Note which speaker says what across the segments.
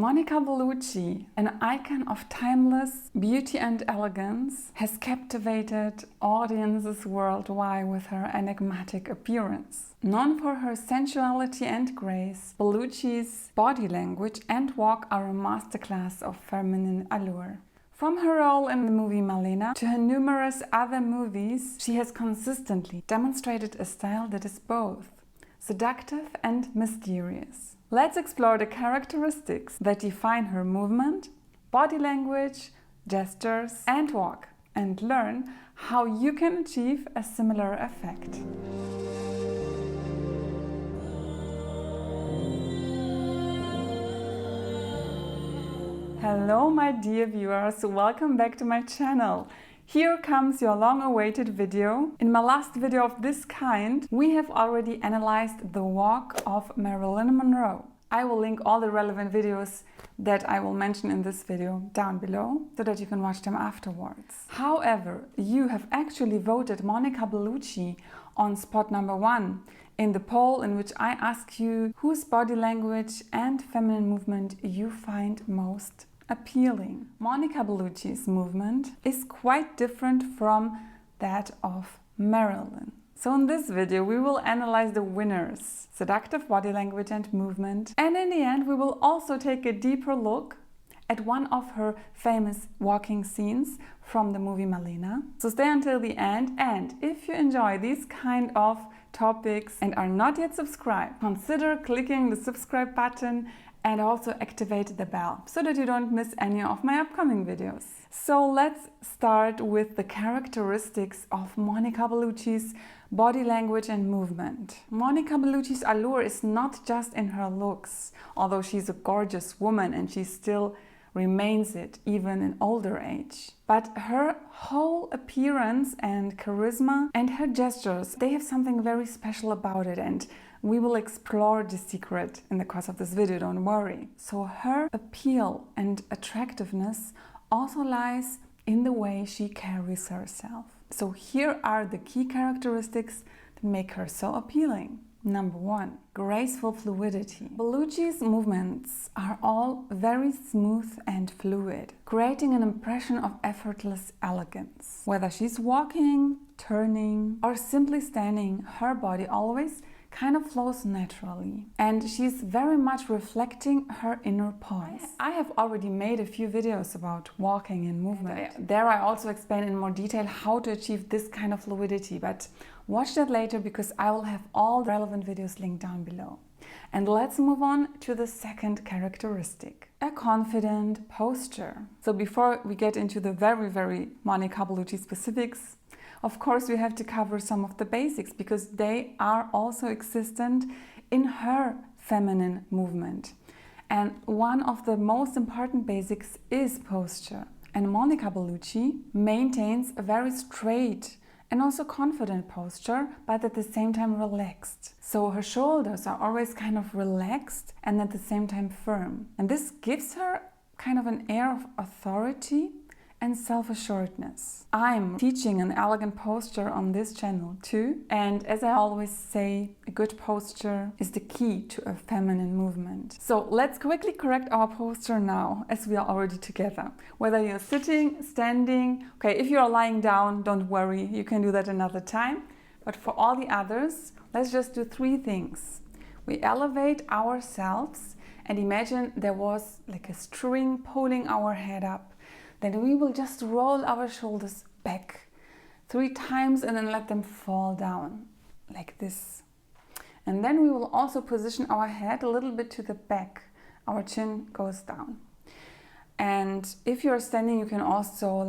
Speaker 1: Monica Bellucci, an icon of timeless beauty and elegance, has captivated audiences worldwide with her enigmatic appearance. Known for her sensuality and grace, Bellucci's body language and walk are a masterclass of feminine allure. From her role in the movie Malena to her numerous other movies, she has consistently demonstrated a style that is both seductive and mysterious. Let's explore the characteristics that define her movement, body language, gestures, and walk, and learn how you can achieve a similar effect. Hello my dear viewers, welcome back to my channel. Here comes your long-awaited video. In my last video of this kind, we have already analyzed the walk of Marilyn Monroe. I will link all the relevant videos that I will mention in this video down below so that you can watch them afterwards. However, you have actually voted Monica Bellucci on spot number 1 in the poll in which I ask you whose body language and feminine movement you find most appealing. Monica Bellucci's movement is quite different from that of Marilyn. So in this video we will analyze the winners, seductive body language and movement, and in the end we will also take a deeper look at one of her famous walking scenes from the movie Malena. So stay until the end, and if you enjoy these kind of topics and are not yet subscribed, consider clicking the subscribe button and also activate the bell so that you don't miss any of my upcoming videos. So let's start with the characteristics of Monica Bellucci's body language and movement. Monica Bellucci's allure is not just in her looks, although she's a gorgeous woman and she still remains it even in older age. But her whole appearance and charisma and her gestures, they have something very special about it, and we will explore the secret in the course of this video, don't worry. So her appeal and attractiveness also lies in the way she carries herself. So here are the key characteristics that make her so appealing. Number 1, graceful fluidity. Bellucci's movements are all very smooth and fluid, creating an impression of effortless elegance. Whether she's walking, turning, or simply standing, her body always kind of flows naturally, and she's very much reflecting her inner poise. I have already made a few videos about walking and movement. There I also explain in more detail how to achieve this kind of fluidity, but watch that later because I will have all the relevant videos linked down below. And let's move on to the second characteristic, a confident posture. So before we get into the very Monica Bellucci specifics, of course, we have to cover some of the basics because they are also existent in her feminine movement. And one of the most important basics is posture. And Monica Bellucci maintains a very straight and also confident posture, but at the same time relaxed. So her shoulders are always kind of relaxed and at the same time firm. And this gives her kind of an air of authority and self-assuredness. I'm teaching an elegant posture on this channel too, and as I always say, a good posture is the key to a feminine movement. So let's quickly correct our posture now, as we are already together. Whether you're sitting, standing, okay, if you're lying down, don't worry, you can do that another time. But for all the others, let's just do 3 things. We elevate ourselves and imagine there was like a string pulling our head up. Then we will just roll our shoulders back 3 times and then let them fall down like this. And then we will also position our head a little bit to the back. Our chin goes down. And if you're standing, you can also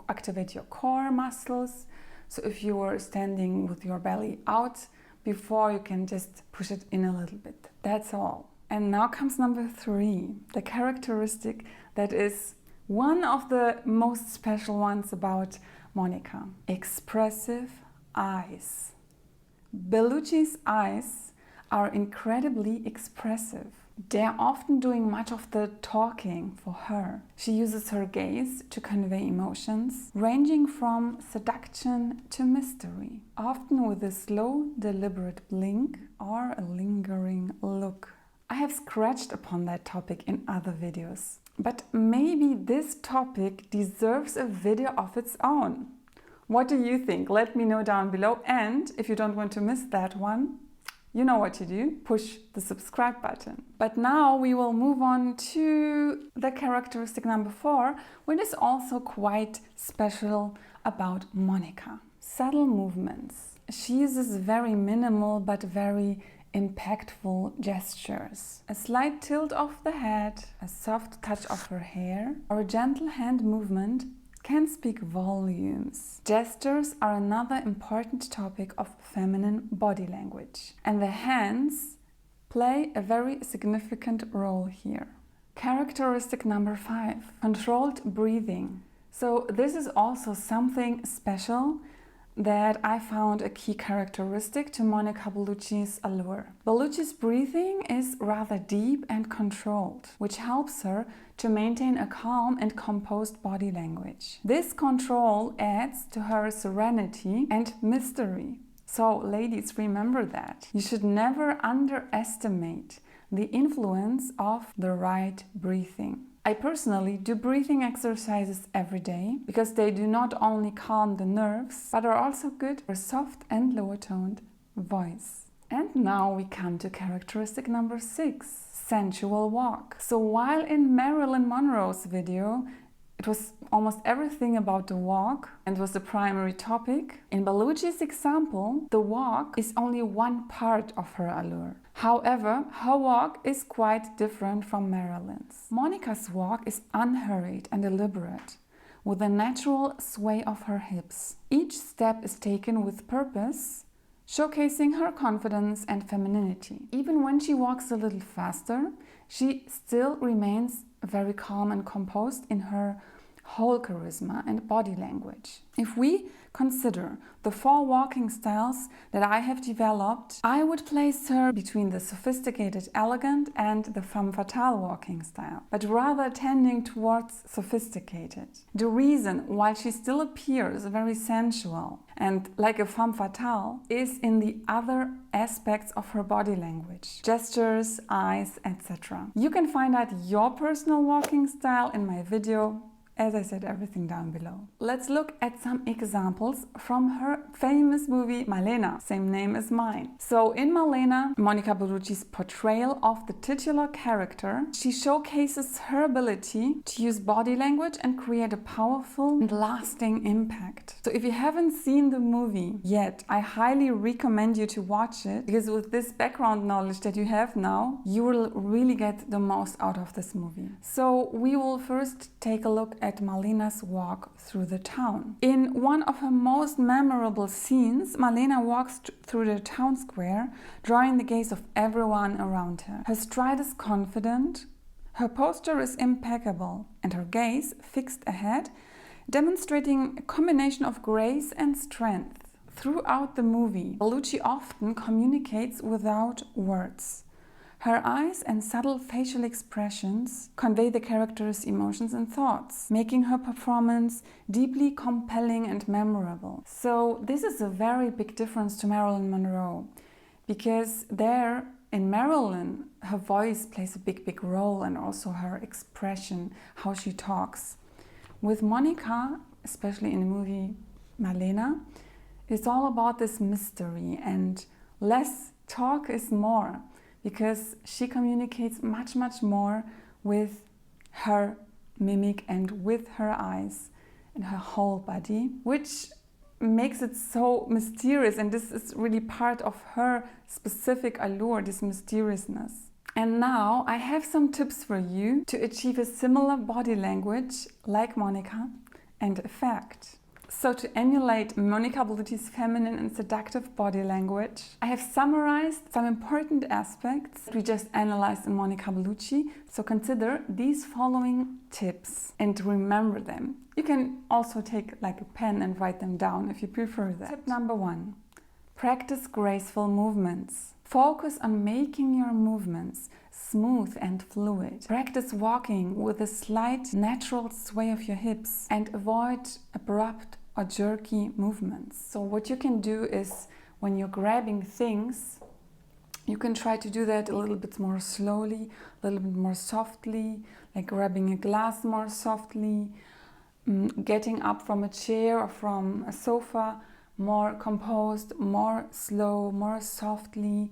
Speaker 1: activate your core muscles. So if you are standing with your belly out before, you can just push it in a little bit. That's all. And now comes number 3, the characteristic that is one of the most special ones about Monica. Expressive eyes. Bellucci's eyes are incredibly expressive. They're often doing much of the talking for her. She uses her gaze to convey emotions, ranging from seduction to mystery, often with a slow, deliberate blink or a lingering look. I have scratched upon that topic in other videos. But maybe this topic deserves a video of its own. What do you think? Let me know down below. And if you don't want to miss that one, you know what to do. Push the subscribe button. But now we will move on to the characteristic number 4, which is also quite special about Monica. Subtle movements. She uses very minimal but very impactful gestures. A slight tilt of the head, a soft touch of her hair, or a gentle hand movement can speak volumes. Gestures are another important topic of feminine body language, and the hands play a very significant role here. Characteristic number 5, controlled breathing. So this is also something special that I found a key characteristic to Monica Bellucci's allure. Bellucci's breathing is rather deep and controlled, which helps her to maintain a calm and composed body language. This control adds to her serenity and mystery. So ladies, remember that. You should never underestimate the influence of the right breathing. I personally do breathing exercises every day because they do not only calm the nerves, but are also good for soft and lower toned voice. And now we come to characteristic number 6, sensual walk. So while in Marilyn Monroe's video, it was almost everything about the walk and was the primary topic, in Bellucci's example, the walk is only one part of her allure. However, her walk is quite different from Marilyn's. Monica's walk is unhurried and deliberate, with a natural sway of her hips. Each step is taken with purpose, showcasing her confidence and femininity. Even when she walks a little faster, she still remains very calm and composed in her whole charisma and body language. If we consider the 4 walking styles that I have developed, I would place her between the sophisticated, elegant and the femme fatale walking style, but rather tending towards sophisticated. The reason why she still appears very sensual and like a femme fatale is in the other aspects of her body language, gestures, eyes, etc. You can find out your personal walking style in my video. As I said, everything down below. Let's look at some examples from her famous movie Malena, same name as mine. So in Malena, Monica Bellucci's portrayal of the titular character, she showcases her ability to use body language and create a powerful and lasting impact. So if you haven't seen the movie yet, I highly recommend you to watch it, because with this background knowledge that you have now, you will really get the most out of this movie. So we will first take a look at Malina's walk through the town. In one of her most memorable scenes, Malena walks through the town square, drawing the gaze of everyone around her. Her stride is confident, her posture is impeccable, and her gaze fixed ahead, demonstrating a combination of grace and strength. Throughout the movie, Bellucci often communicates without words. Her eyes and subtle facial expressions convey the character's emotions and thoughts, making her performance deeply compelling and memorable. So this is a very big difference to Marilyn Monroe, because there in Marilyn, her voice plays a big role, and also her expression, how she talks. With Monica, especially in the movie Malena, it's all about this mystery, and less talk is more, because she communicates much more with her mimic and with her eyes and her whole body, which makes it so mysterious, and this is really part of her specific allure, this mysteriousness. And now I have some tips for you to achieve a similar body language like Monica and effect. So to emulate Monica Bellucci's feminine and seductive body language, I have summarized some important aspects we just analyzed in Monica Bellucci. So consider these following tips and remember them. You can also take like a pen and write them down if you prefer that. Tip number 1. Practice graceful movements. Focus on making your movements smooth and fluid. Practice walking with a slight natural sway of your hips and avoid abrupt or jerky movements. So what you can do is, when you're grabbing things, You can try to do that a little bit more slowly, a little bit more softly, like grabbing a glass more softly, getting up from a chair or from a sofa, more composed, more slow, more softly.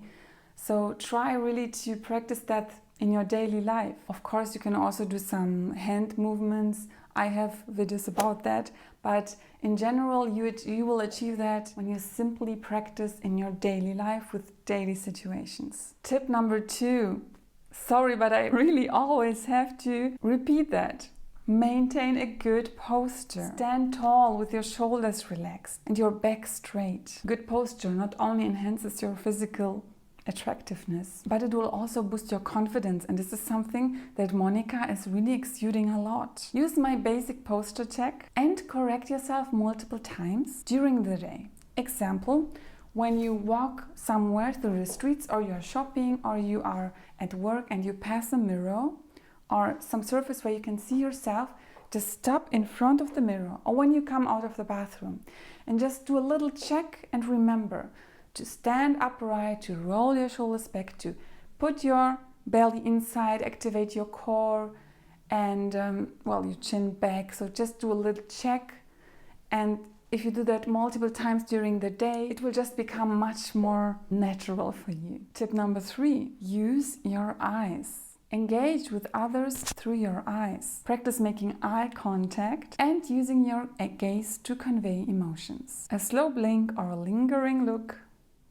Speaker 1: So try really to practice that in your daily life. Of course, you can also do some hand movements. I have videos about that, but in general, you will achieve that when you simply practice in your daily life with daily situations. Tip number 2. Sorry, but I really always have to repeat that. Maintain a good posture. Stand tall with your shoulders relaxed and your back straight. Good posture not only enhances your physical attractiveness, but it will also boost your confidence, and this is something that Monica is really exuding a lot. Use my basic posture check and correct yourself multiple times during the day. Example, when you walk somewhere through the streets, or you're shopping, or you are at work and you pass a mirror or some surface where you can see yourself, just stop in front of the mirror, or when you come out of the bathroom, and just do a little check and remember to stand upright, to roll your shoulders back, to put your belly inside, activate your core, and your chin back. So just do a little check, and if you do that multiple times during the day, it will just become much more natural for you. Tip number 3, use your eyes. Engage with others through your eyes. Practice making eye contact and using your gaze to convey emotions. A slow blink or a lingering look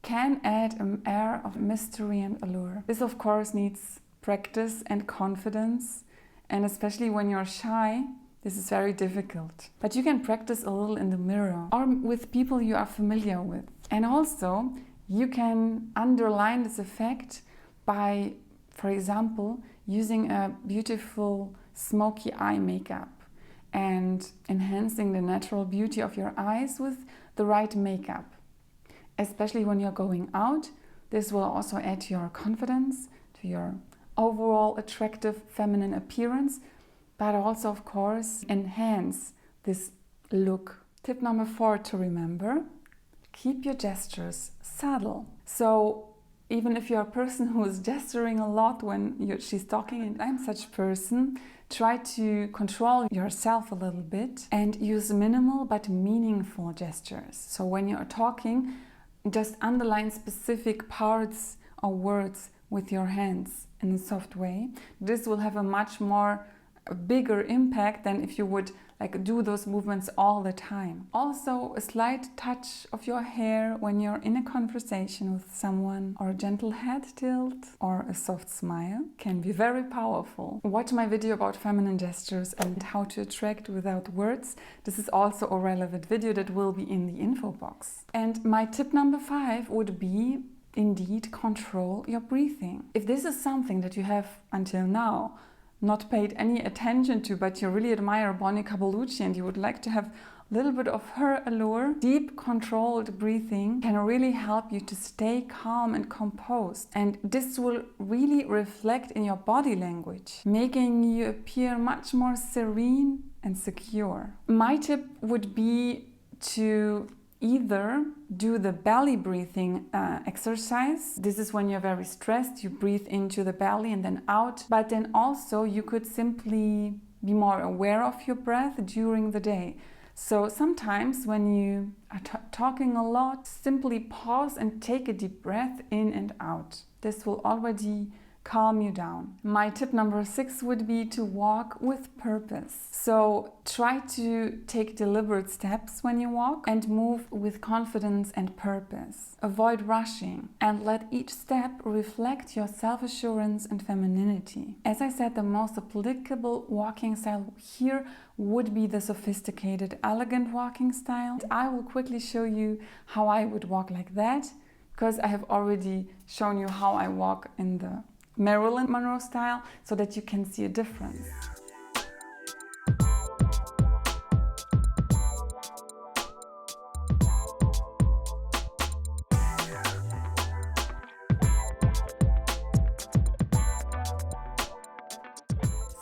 Speaker 1: can add an air of mystery and allure. This, of course, needs practice and confidence, and especially when you're shy, this is very difficult. But you can practice a little in the mirror or with people you are familiar with. And also, you can underline this effect by, for example, using a beautiful smoky eye makeup and enhancing the natural beauty of your eyes with the right makeup. Especially when you're going out, this will also add to your confidence, to your overall attractive feminine appearance, but also, of course, enhance this look. Tip number 4 to remember, keep your gestures subtle. So even if you're a person who is gesturing a lot when she's talking, and I'm such a person, try to control yourself a little bit and use minimal but meaningful gestures. So when you're talking, just underline specific parts or words with your hands in a soft way. This will have a bigger impact than if you would do those movements all the time. Also, a slight touch of your hair when you're in a conversation with someone, or a gentle head tilt, or a soft smile can be very powerful. Watch my video about feminine gestures and how to attract without words. This is also a relevant video that will be in the info box. And my tip number 5 would be, indeed, control your breathing. If this is something that you have until now not paid any attention to, but you really admire Monica Bellucci and you would like to have a little bit of her allure, deep controlled breathing can really help you to stay calm and composed. And this will really reflect in your body language, making you appear much more serene and secure. My tip would be to either do the belly breathing exercise. This is when you're very stressed, you breathe into the belly and then out. But then also you could simply be more aware of your breath during the day. So sometimes when you are talking a lot, simply pause and take a deep breath in and out. This will already calm you down. My tip number 6 would be to walk with purpose. So try to take deliberate steps when you walk and move with confidence and purpose. Avoid rushing and let each step reflect your self-assurance and femininity. As I said, the most applicable walking style here would be the sophisticated, elegant walking style. I will quickly show you how I would walk like that, because I have already shown you how I walk in the Marilyn Monroe style, so that you can see a difference.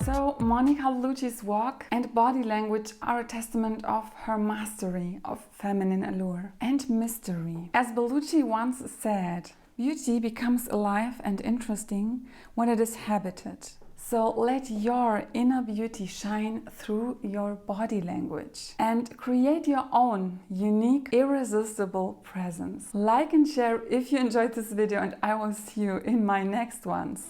Speaker 1: So Monica Bellucci's walk and body language are a testament of her mastery of feminine allure and mystery. As Bellucci once said, Beauty becomes alive and interesting when it is habited. So let your inner beauty shine through your body language and create your own unique, irresistible presence. Like and share if you enjoyed this video, and I will see you in my next ones.